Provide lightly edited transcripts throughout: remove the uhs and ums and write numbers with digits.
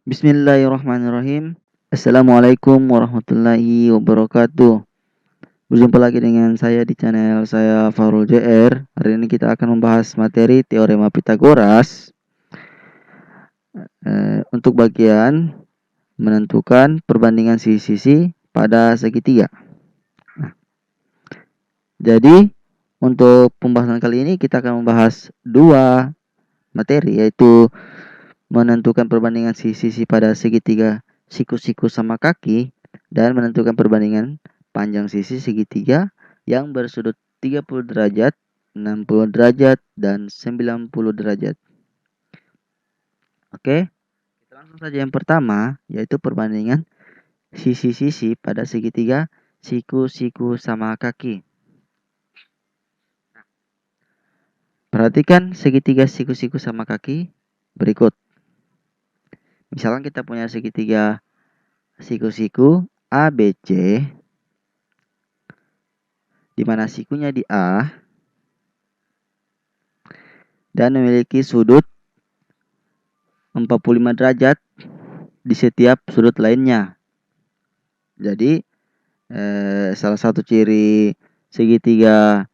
Bismillahirrahmanirrahim. Assalamualaikum warahmatullahi wabarakatuh. Berjumpa lagi dengan saya di channel saya Farul JR. Hari ini kita akan membahas materi teorema Pitagoras untuk bagian menentukan perbandingan sisi-sisi pada segitiga. Nah, jadi untuk pembahasan kali ini kita akan membahas dua materi, yaitu menentukan perbandingan sisi-sisi pada segitiga siku-siku sama kaki dan menentukan perbandingan panjang sisi segitiga yang bersudut 30 derajat, 60 derajat, dan 90 derajat. Oke, kita langsung saja yang pertama, yaitu perbandingan sisi-sisi pada segitiga siku-siku sama kaki. Perhatikan segitiga siku-siku sama kaki berikut. Misalkan kita punya segitiga siku-siku ABC, di mana sikunya di A dan memiliki sudut 45 derajat di setiap sudut lainnya. Jadi salah satu ciri segitiga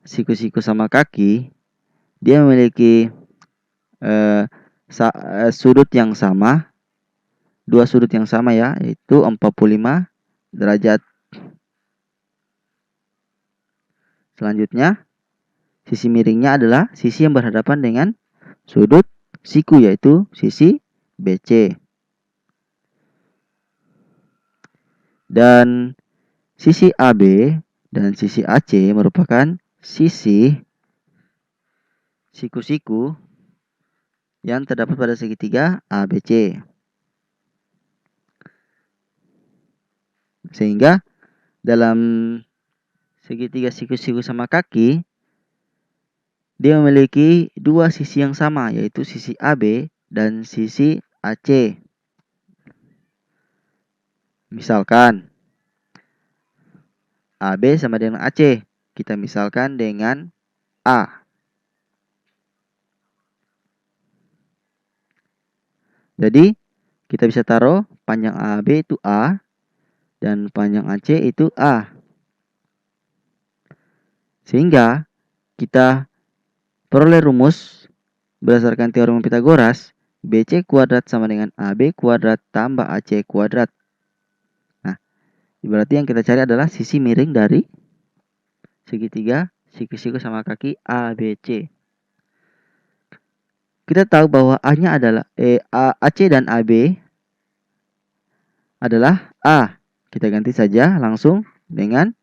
siku-siku sama kaki, dia memiliki sudut yang sama, dua sudut yang sama ya, yaitu 45 derajat. Selanjutnya, sisi miringnya adalah sisi yang berhadapan dengan sudut siku, yaitu sisi BC. Dan sisi AB dan sisi AC merupakan sisi siku-siku yang terdapat pada segitiga ABC. Sehingga dalam segitiga siku-siku sama kaki, dia memiliki dua sisi yang sama, yaitu sisi AB dan sisi AC. Misalkan AB sama dengan AC, kita misalkan dengan A. Jadi kita bisa taruh panjang AB itu A dan panjang AC itu A. Sehingga kita peroleh rumus berdasarkan teorema Pitagoras, BC kuadrat sama dengan AB kuadrat tambah AC kuadrat. Nah, berarti yang kita cari adalah sisi miring dari segitiga siku-siku sama kaki ABC. Kita tahu bahwa A-nya adalah AC dan AB adalah A. Kita ganti saja langsung dengan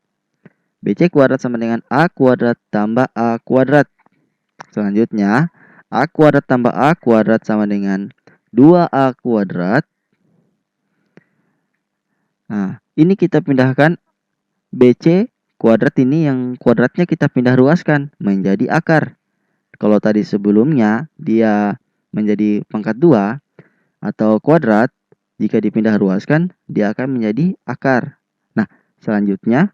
BC kuadrat sama dengan A kuadrat tambah A kuadrat. Selanjutnya, A kuadrat tambah A kuadrat sama dengan 2A kuadrat. Nah, ini kita pindahkan BC kuadrat ini, yang kuadratnya kita pindah ruaskan menjadi akar. Kalau tadi sebelumnya dia menjadi pangkat 2 atau kuadrat, jika dipindah ruaskan dia akan menjadi akar. Nah, selanjutnya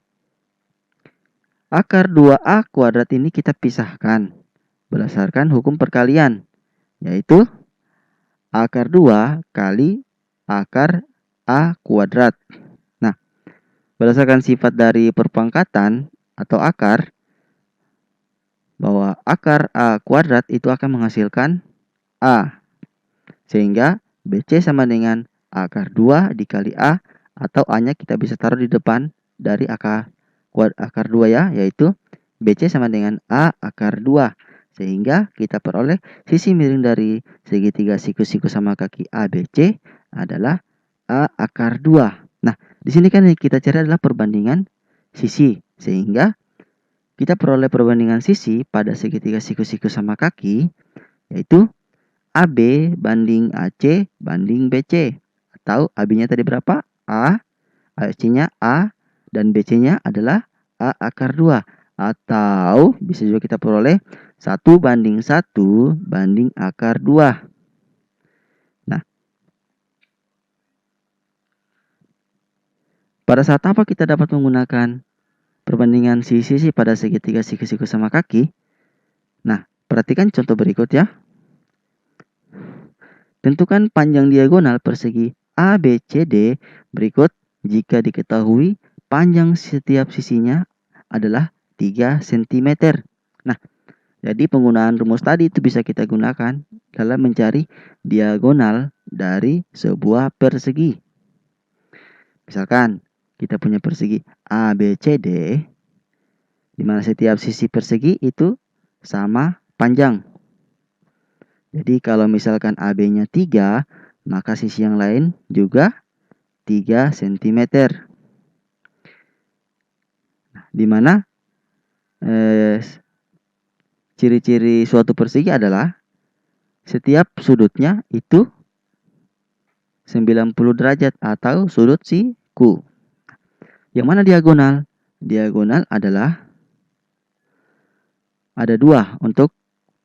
akar 2A kuadrat ini kita pisahkan berdasarkan hukum perkalian, yaitu akar 2 kali akar A kuadrat. Nah, berdasarkan sifat dari perpangkatan atau akar, bahwa akar A kuadrat itu akan menghasilkan A. Sehingga BC sama dengan akar 2 dikali A, atau A-nya kita bisa taruh di depan dari akar 2 ya, yaitu BC sama dengan A akar 2. Sehingga kita peroleh sisi miring dari segitiga siku-siku sama kaki ABC adalah A akar 2. Nah, di sini kan yang kita cari adalah perbandingan sisi. Sehingga kita peroleh perbandingan sisi pada segitiga siku-siku sama kaki, yaitu AB banding AC banding BC. Atau AB-nya tadi berapa? A, AC-nya A, dan BC-nya adalah A akar 2. Atau bisa juga kita peroleh 1 banding 1 banding akar 2. Nah, pada saat apa kita dapat menggunakan perbandingan sisi pada segitiga siku-siku sama kaki? Nah, perhatikan contoh berikut ya. Tentukan panjang diagonal persegi ABCD berikut jika diketahui panjang setiap sisinya adalah 3 cm. Nah, jadi penggunaan rumus tadi itu bisa kita gunakan dalam mencari diagonal dari sebuah persegi. Misalkan kita punya persegi ABCD, di mana setiap sisi persegi itu sama panjang. Jadi kalau misalkan AB-nya 3, maka sisi yang lain juga 3 cm. Di mana ciri-ciri suatu persegi adalah setiap sudutnya itu 90 derajat atau sudut siku. Yang mana diagonal? Diagonal adalah ada dua untuk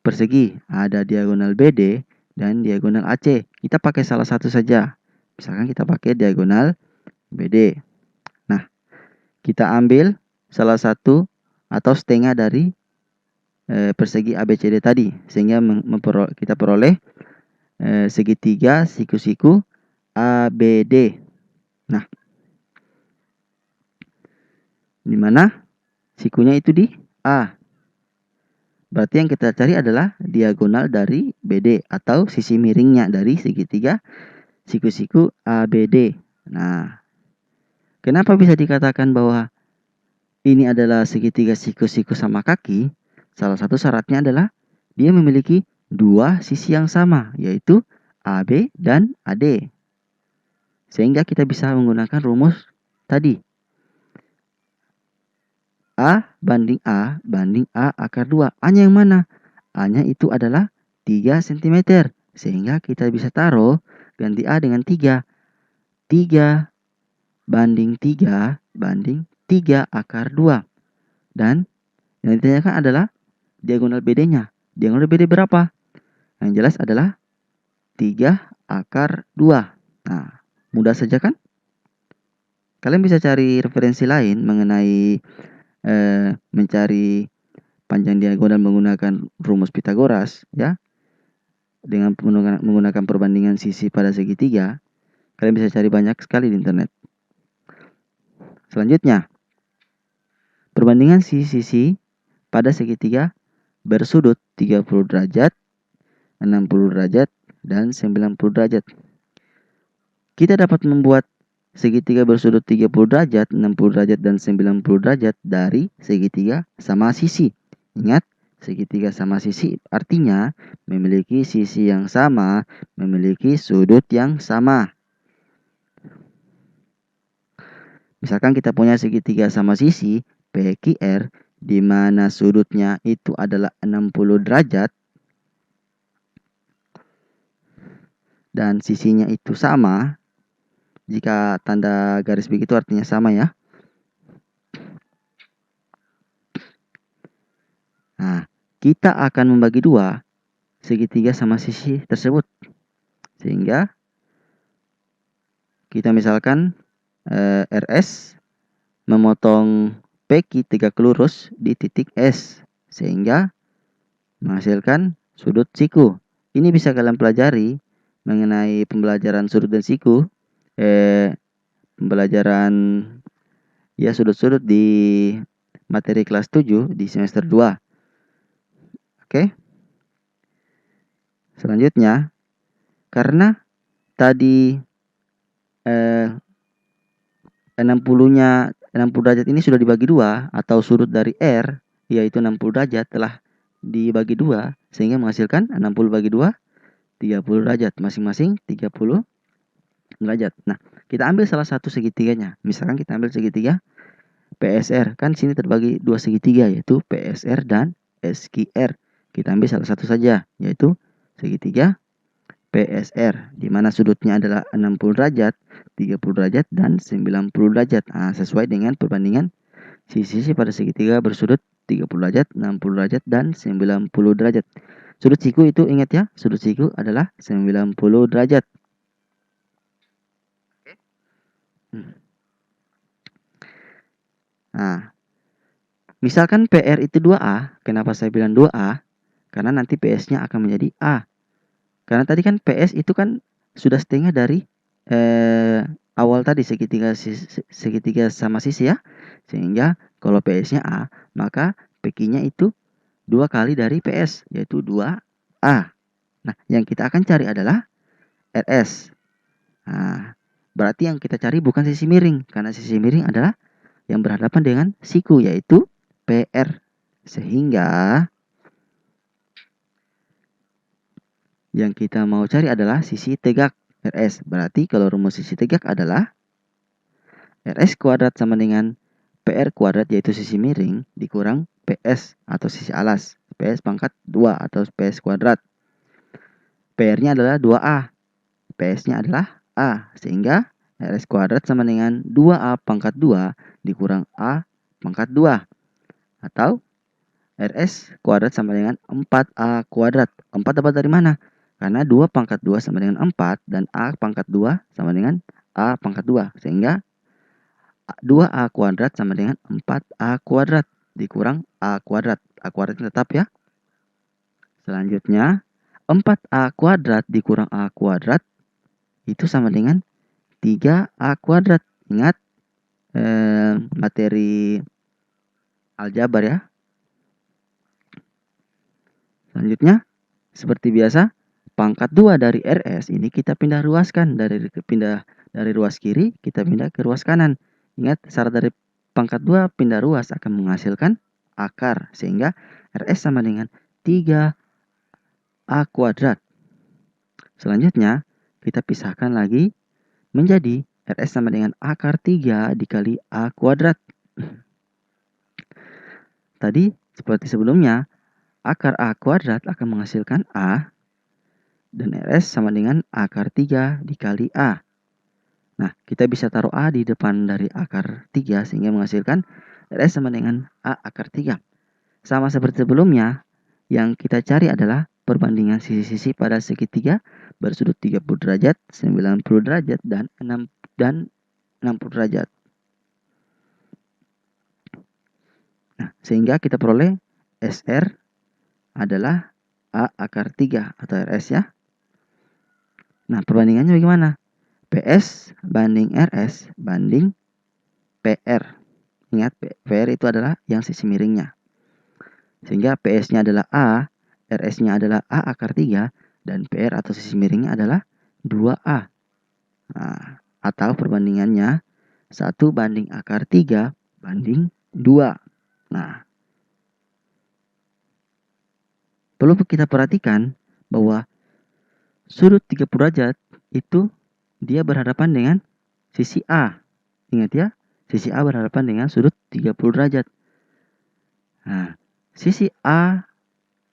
persegi. Ada diagonal BD dan diagonal AC. Kita pakai salah satu saja. Misalkan kita pakai diagonal BD. Nah, kita ambil salah satu atau setengah dari persegi ABCD tadi. Sehingga kita peroleh segitiga siku-siku ABD. Nah, di mana sikunya itu di A. Berarti yang kita cari adalah diagonal dari BD atau sisi miringnya dari segitiga siku-siku ABD. Nah, kenapa bisa dikatakan bahwa ini adalah segitiga siku-siku sama kaki? Salah satu syaratnya adalah dia memiliki dua sisi yang sama, yaitu AB dan AD. Sehingga kita bisa menggunakan rumus tadi. A banding A banding A akar 2. A-nya yang mana? A-nya itu adalah 3 cm. Sehingga kita bisa taruh ganti A dengan 3. 3 banding 3 banding 3 akar 2. Dan yang ditanyakan adalah diagonal BD-nya. Diagonal BD berapa? Yang jelas adalah 3 akar 2. Nah, mudah saja kan? Kalian bisa cari referensi lain mengenai mencari panjang diagonal menggunakan rumus Pythagoras, ya. Dengan menggunakan perbandingan sisi pada segitiga, kalian bisa cari banyak sekali di internet. Selanjutnya, perbandingan sisi pada segitiga bersudut 30 derajat, 60 derajat, dan 90 derajat. Kita dapat membuat segitiga bersudut 30 derajat, 60 derajat, dan 90 derajat dari segitiga sama sisi. Ingat, segitiga sama sisi artinya memiliki sisi yang sama, memiliki sudut yang sama. Misalkan kita punya segitiga sama sisi PQR, di mana sudutnya itu adalah 60 derajat dan sisinya itu sama. Jika tanda garis begitu artinya sama, ya. Nah, kita akan membagi dua segitiga sama sisi tersebut. Sehingga kita misalkan RS memotong PQ tegak lurus di titik S. Sehingga menghasilkan sudut siku. Ini bisa kalian pelajari mengenai pembelajaran sudut dan siku. Pembelajaran ya sudut-sudut di materi kelas 7 di semester 2. Oke. Selanjutnya, karena tadi 60 derajat ini sudah dibagi dua atau sudut dari R yaitu 60 derajat telah dibagi dua sehingga menghasilkan 60 bagi 2 30 derajat, masing-masing 30 derajat. Nah, kita ambil salah satu segitiganya. Misalkan kita ambil segitiga PSR. Kan sini terbagi dua segitiga yaitu PSR dan SQR. Kita ambil salah satu saja yaitu segitiga PSR, di mana sudutnya adalah 60 derajat, 30 derajat, dan 90 derajat. Nah, sesuai dengan perbandingan sisi-sisi pada segitiga bersudut 30 derajat, 60 derajat, dan 90 derajat. Sudut siku itu ingat ya, sudut siku adalah 90 derajat. Nah, misalkan PR itu 2A, kenapa saya bilang 2A? Karena nanti PS-nya akan menjadi A. Karena tadi kan PS itu kan sudah setengah dari awal tadi segitiga sama sisi ya. Sehingga kalau PS-nya A, maka PQ-nya itu 2 kali dari PS, yaitu 2A. Nah, yang kita akan cari adalah RS. Nah, berarti yang kita cari bukan sisi miring, karena sisi miring adalah yang berhadapan dengan siku, yaitu PR. Sehingga yang kita mau cari adalah sisi tegak RS. Berarti kalau rumus sisi tegak adalah RS kuadrat sama dengan PR kuadrat, yaitu sisi miring, dikurang PS atau sisi alas. PS pangkat 2 atau PS kuadrat. PR-nya adalah 2A. PS-nya adalah A. Sehingga RS kuadrat sama dengan 2A pangkat 2 dikurang A pangkat 2. Atau RS kuadrat sama dengan 4A kuadrat. 4 dapat dari mana? Karena 2 pangkat 2 sama dengan 4 dan A pangkat 2 sama dengan A pangkat 2. Sehingga 2A kuadrat sama dengan 4A kuadrat dikurang A kuadrat. A kuadratnya tetap ya. Selanjutnya 4A kuadrat dikurang A kuadrat itu sama dengan 3A kuadrat. Ingat materi aljabar ya. Selanjutnya seperti biasa pangkat 2 dari RS ini kita pindah ruaskan. Dari ruas kiri kita pindah ke ruas kanan. Ingat syarat dari pangkat 2 pindah ruas akan menghasilkan akar. Sehingga RS sama dengan 3A kuadrat. Selanjutnya kita pisahkan lagi menjadi RS sama dengan akar 3 dikali A kuadrat. Tadi seperti sebelumnya, akar A kuadrat akan menghasilkan A dan RS sama dengan akar 3 dikali A. Nah, kita bisa taruh A di depan dari akar 3 sehingga menghasilkan RS sama dengan A akar 3. Sama seperti sebelumnya, yang kita cari adalah perbandingan sisi-sisi pada segitiga bersudut 30 derajat, 90 derajat, dan 60 derajat. Nah, sehingga kita peroleh SR adalah A akar 3 atau RS ya. Nah, perbandingannya bagaimana? PS banding RS banding PR. Ingat, PR itu adalah yang sisi miringnya. Sehingga PS-nya adalah A, RS-nya adalah A akar 3, dan PR atau sisi miringnya adalah 2A. Nah, atau perbandingannya 1 banding akar 3 banding 2. Nah, perlu kita perhatikan bahwa sudut 30 derajat itu dia berhadapan dengan sisi A. Ingat ya, sisi A berhadapan dengan sudut 30 derajat. Nah, sisi A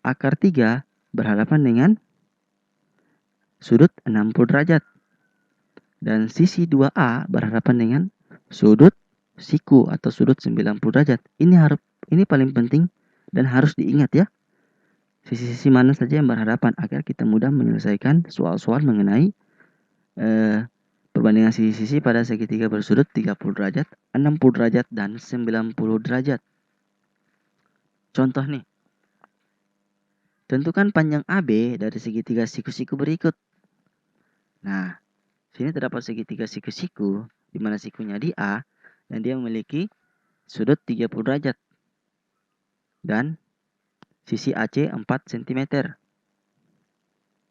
akar 3 berhadapan dengan sudut 60 derajat. Dan sisi 2A berhadapan dengan sudut siku atau sudut 90 derajat. Ini paling penting dan harus diingat ya. Sisi-sisi mana saja yang berhadapan agar kita mudah menyelesaikan soal-soal mengenai perbandingan sisi-sisi pada segitiga bersudut 30 derajat, 60 derajat, dan 90 derajat. Contoh nih. Tentukan panjang AB dari segitiga siku-siku berikut. Nah, sini terdapat segitiga siku-siku, di mana sikunya di A, dan dia memiliki sudut 30 derajat. Dan sisi AC 4 cm.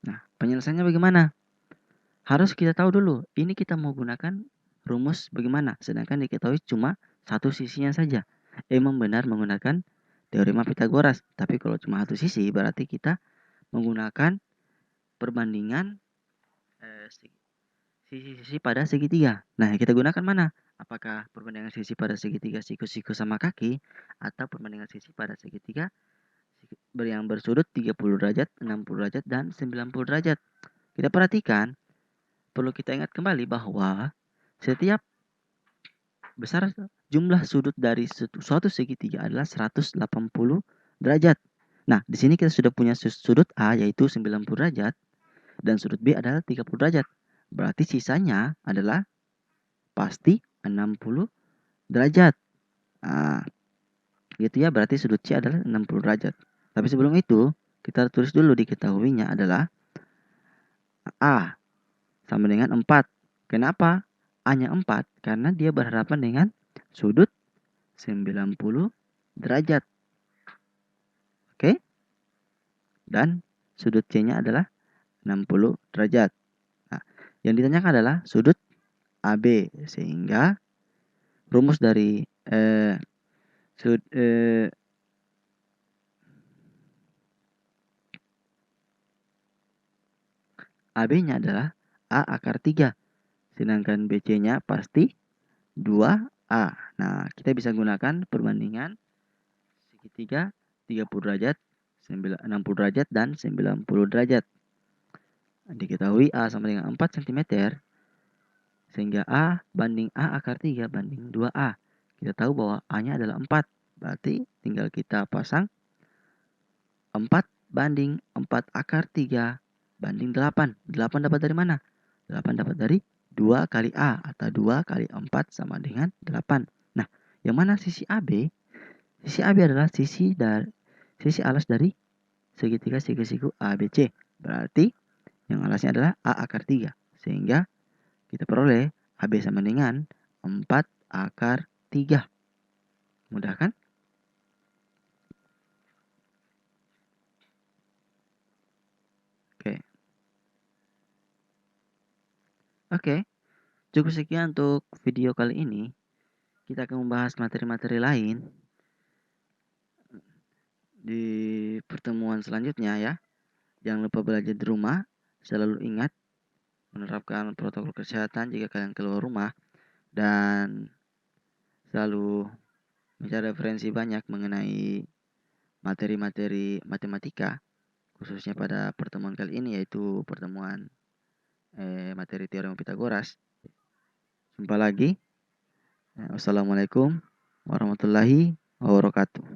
Nah, penyelesaiannya bagaimana? Harus kita tahu dulu, ini kita mau gunakan rumus bagaimana, sedangkan diketahui cuma satu sisinya saja. Emang benar menggunakan teorema Pitagoras, tapi kalau cuma satu sisi berarti kita menggunakan perbandingan sisi-sisi pada segitiga. Nah, yang kita gunakan mana? Apakah perbandingan sisi pada segitiga siku-siku sama kaki, atau perbandingan sisi pada segitiga yang bersudut 30 derajat, 60 derajat, dan 90 derajat? Kita perhatikan, perlu kita ingat kembali bahwa setiap besar jumlah sudut dari suatu segitiga adalah 180 derajat. Nah, di sini kita sudah punya sudut A yaitu 90 derajat dan sudut B adalah 30 derajat. Berarti sisanya adalah pasti 60 derajat. Nah, gitu ya, berarti sudut C adalah 60 derajat. Tapi sebelum itu, kita tulis dulu diketahuinya adalah A sama dengan 4. Kenapa A-nya 4? Karena dia berhadapan dengan sudut 90 derajat. Oke? Dan sudut C-nya adalah 60 derajat. Nah, yang ditanyakan adalah sudut AB. Sehingga rumus dari AB-nya adalah A akar 3. Sedangkan BC-nya pasti 2A. Nah, kita bisa gunakan perbandingan segitiga 30 derajat, 60 derajat, dan 90 derajat. Diketahui A sama dengan 4 cm, sehingga A banding A akar 3 banding 2A. Kita tahu bahwa A-nya adalah 4. Berarti tinggal kita pasang 4 banding 4 akar 3 banding 8. 8 dapat dari mana? 8 dapat dari 2 kali A atau 2 kali 4 sama dengan 8. Nah, yang mana sisi AB? Sisi AB adalah sisi alas dari segitiga siku ABC. Berarti yang alasnya adalah A akar 3. Sehingga kita peroleh AB sama dengan 4 akar 3. Mudah kan? Oke. Oke. Cukup sekian untuk video kali ini. Kita akan membahas materi-materi lain di pertemuan selanjutnya ya. Jangan lupa belajar di rumah. Selalu ingat menerapkan protokol kesehatan jika kalian keluar rumah. Dan selalu mencari referensi banyak mengenai materi-materi matematika. Khususnya pada pertemuan kali ini, yaitu pertemuan materi teorema Pitagoras. Jumpa lagi. Wassalamualaikum warahmatullahi wabarakatuh.